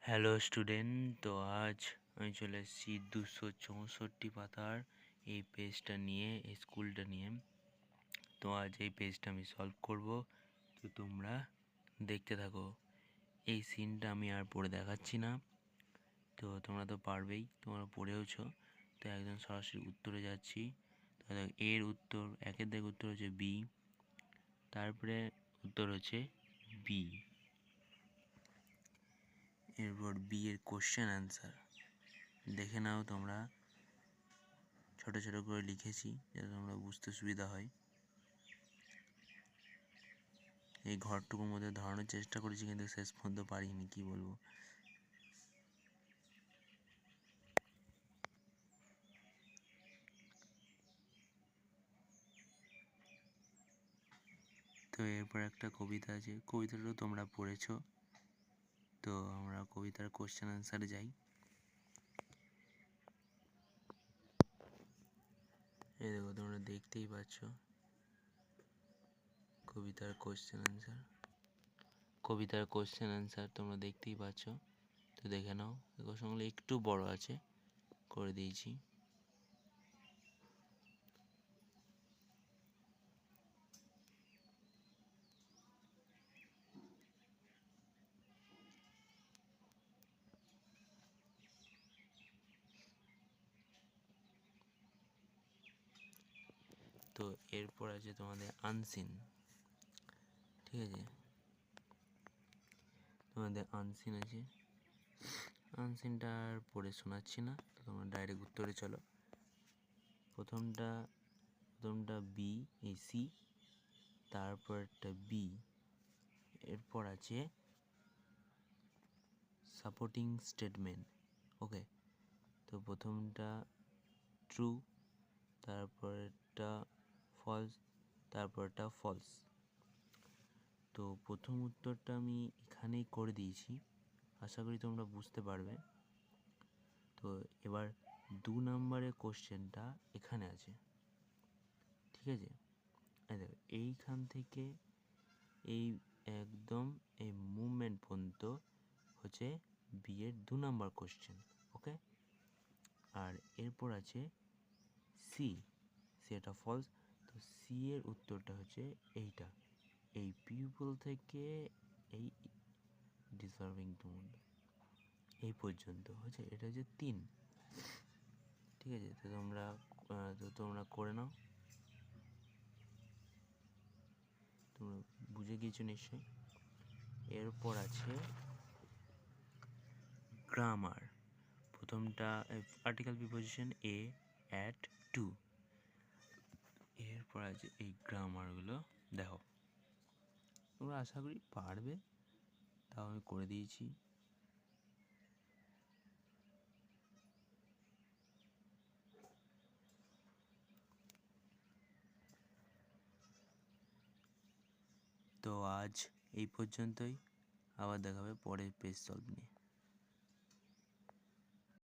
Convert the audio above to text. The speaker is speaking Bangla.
হ্যালো স্টুডেন্ট, তো আজ আমি চলে এসেছি 264 পাতার এই পেজটা নিয়ে, এই স্কুলটা নিয়ে। তো আজ এই পেজটা আমি সলভ করব, তো তোমরা দেখতে থাকো। এই সিনটা আমি আর পড়ে দেখাচ্ছি না, তো তোমরা তো পারবেই, তোমরা পড়েওছো। তো একদম সরাসরি উত্তরে যাচ্ছি। তো এর উত্তর, একের দিকে উত্তর হচ্ছে বি, তারপরে উত্তর হচ্ছে বি। এরপর বি এর কোশ্চেন অ্যান্সার দেখে নাও তোমরা। ছোট ছোট করে লিখেছি যাতে তোমরা বুঝতে সুবিধা হয়। এই ঘরটুকুর মধ্যে ধরানোর চেষ্টা করেছি, কিন্তু শেষ পর্যন্ত পারিনি, কি বলবো। তো এরপর একটা কবিতা আছে, কবিতাটাও তোমরা পড়েছো। তো আমরা কবিতার কোশ্চেন অ্যান্সারে যাই। এই দেখো, তোমরা দেখতেই পাচ্ছ কবিতার কোশ্চেন অ্যান্সার তোমরা দেখতেই পাচ্ছ। তো দেখে নাও, কোশ্চেনগুলো একটু বড় আছে, করে দিয়েছি। তো এরপর আছে তোমাদের আনসিন, ঠিক আছে। তোমাদের আনসিন আছে, আনসিনটা আর পড়ে শোনাচ্ছি না, তো তোমরা ডাইরেক্ট উত্তরে চলো। প্রথমটা বি, এই সি, তারপর একটা বি, এরপর আছে সাপোর্টিং স্টেটমেন্ট। ওকে, তো প্রথমটা ট্রু, তারপরটা ফলস, তারপরটা ফলস। তো প্রথম উত্তরটা আমি এখানেই করে দিয়েছি, আশা করি তোমরা বুঝতে পারবে। তো এবার 2 নম্বরের কোশ্চেনটা এখানে আছে, ঠিক আছে। দেখো, এইখান থেকে এই একদম এই মুভমেন্ট পর্যন্ত হচ্ছে বি এর 2 নম্বর কোশ্চেন। ওকে, আর এরপর আছে সি, এটা ফলস। তো সি এর উত্তরটা হচ্ছে এইটা, এই পিপল থেকে এই ডিজার্ভিং টু এই পর্যন্ত হচ্ছে, এটা হচ্ছে 3, ঠিক আছে। তো তোমরা করে নাও, তোমরা বুঝে গিয়েছো নিশ্চয়ই। এরপর আছে গ্রামার। প্রথমটা article preposition a, at, to. এরপর আছে এই গ্রামারগুলো দেখো, তোমরা আশা করি পারবে, তাও আমি করে দিয়েছি। তো আজ এই পর্যন্তই, আবার দেখা হবে পরের পেজ সলভ নিয়ে।